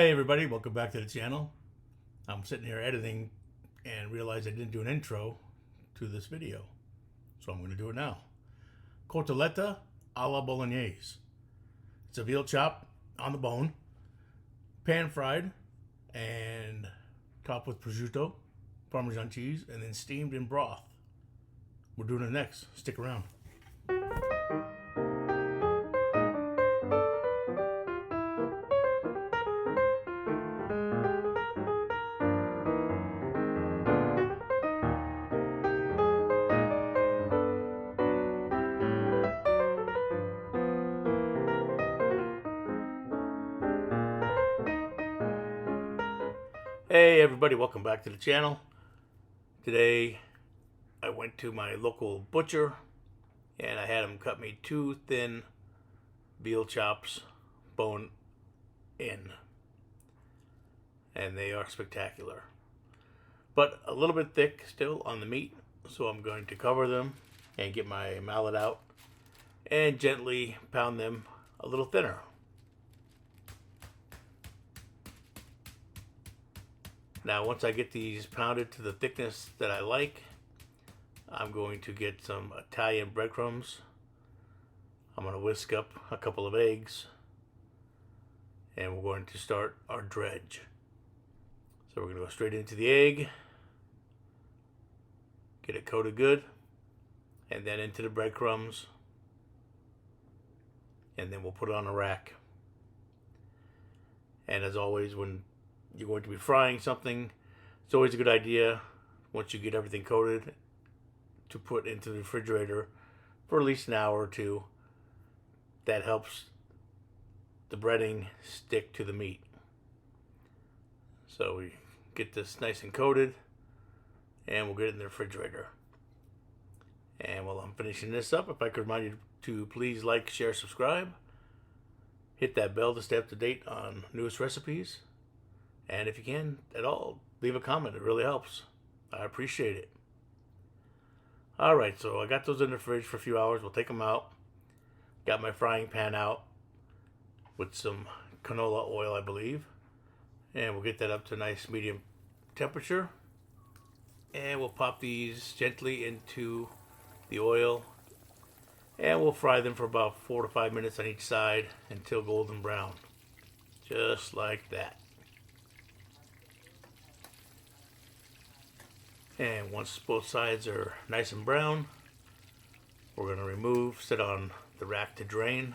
Hey everybody, welcome back to the channel. I'm sitting here editing and realized I didn't do an intro to this video, so I'm going to do it now. Cotoletta alla Bolognese. It's a veal chop on the bone, pan fried and topped with prosciutto, Parmesan cheese, and then steamed in broth. We're doing it next. Stick around. Hey everybody, welcome back to the channel. Today I went to my local butcher and I had him cut me 2 thin veal chops, bone in, and they are spectacular, but a little bit thick still on the meat, so I'm going to cover them and get my mallet out and gently pound them a little thinner. Now, once I get these pounded to the thickness that I like, I'm going to get some Italian breadcrumbs. I'm going to whisk up a couple of eggs, and we're going to start our dredge. So we're going to go straight into the egg, get it coated good, and then into the breadcrumbs, and then we'll put it on a rack. And as always, when you're going to be frying something, it's always a good idea, once you get everything coated, to put into the refrigerator for at least an hour or two. That helps the breading stick to the meat. So we get this nice and coated, and we'll get it in the refrigerator. And while I'm finishing this up, if I could remind you to please like, share, subscribe. Hit that bell to stay up to date on newest recipes. And if you can at all, leave a comment. It really helps. I appreciate it. Alright, so I got those in the fridge for a few hours. We'll take them out. Got my frying pan out with some canola oil, I believe. And we'll get that up to a nice medium temperature. And we'll pop these gently into the oil. And we'll fry them for about 4 to 5 minutes on each side until golden brown. Just like that. And once both sides are nice and brown, we're going to remove, sit on the rack to drain.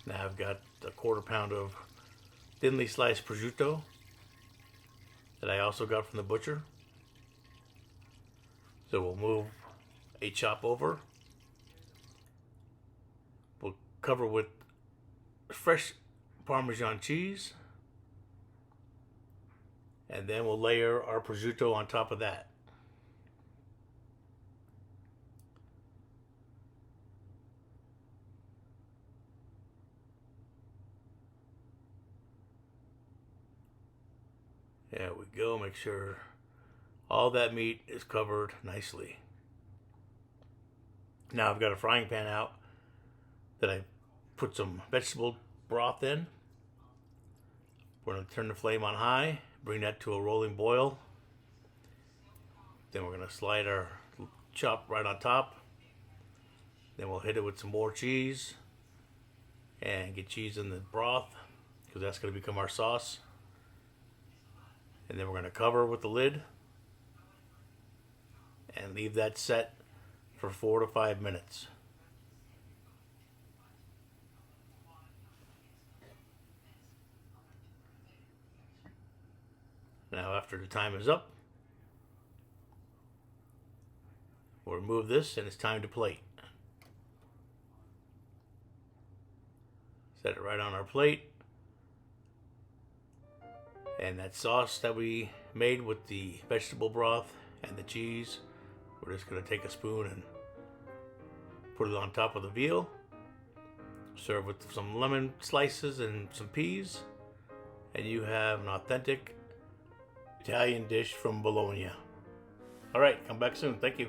Now I've got a 1/4 pound of thinly sliced prosciutto that I also got from the butcher. So we'll move a chop over. We'll cover with fresh Parmesan cheese. And then we'll layer our prosciutto on top of that. There we go. Make sure all that meat is covered nicely. Now I've got a frying pan out that I put some vegetable broth in. We're going to turn the flame on high. Bring that to a rolling boil. Then we're going to slide our chop right on top. Then we'll hit it with some more cheese. And get cheese in the broth, because that's going to become our sauce. And then we're going to cover with the lid. And leave that set for 4 to 5 minutes. Now after the time is up, we'll remove this and it's time to plate. Set it right on our plate. And that sauce that we made with the vegetable broth and the cheese, we're just going to take a spoon and put it on top of the veal. Serve with some lemon slices and some peas. And you have an authentic Italian dish from Bologna. Alright, come back soon. Thank you.